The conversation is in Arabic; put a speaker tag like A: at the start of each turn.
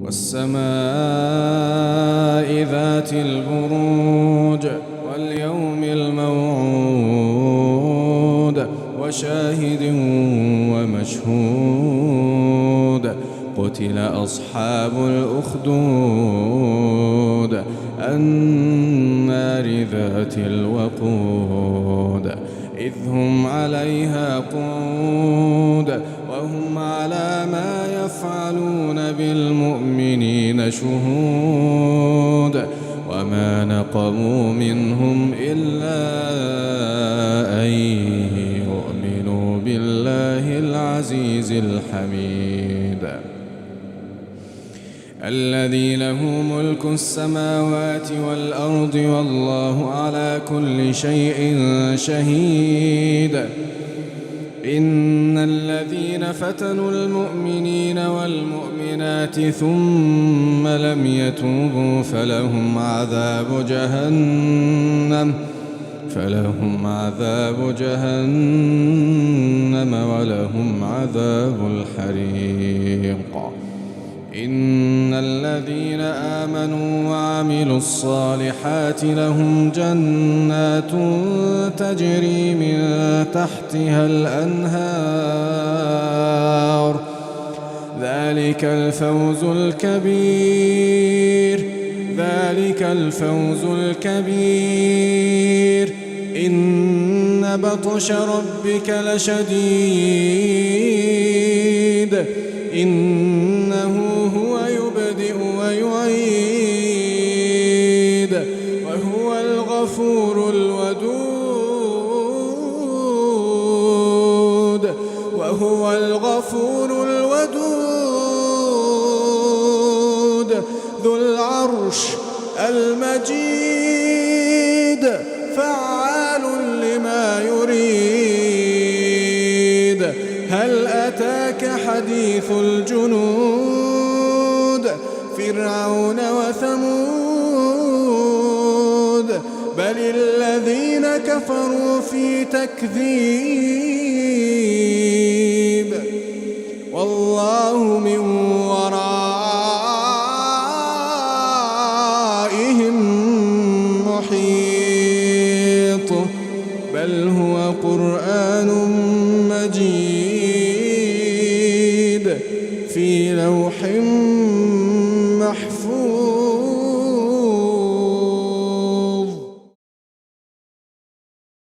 A: والسماء ذات البروج واليوم الموعود وشاهد ومشهود قتل أصحاب الأخدود النار ذات الوقود إذ هم عليها قعود وهم على ما يفعلون بالمؤمنين شهود وما نقموا منهم إلا أن يؤمنوا بالله العزيز الحميد الذي له ملك السماوات والأرض والله على كل شيء شهيد إن الذين فتنوا المؤمنين والمؤمنات ثم لم يتوبوا فلهم عذاب جهنم ولهم عذاب الحريق إن الذين آمنوا وعملوا الصالحات لهم جنات تجري من تحتها الأنهار ذلك الفوز الكبير إن بطش ربك لشديد إنه هو يبدئ ويعيد وهو الغفور الودود ذو العرش المجيد فعال لما يريد هل أتاك حديث الجنود فرعون وثمود بل الذين كفروا في تكذيب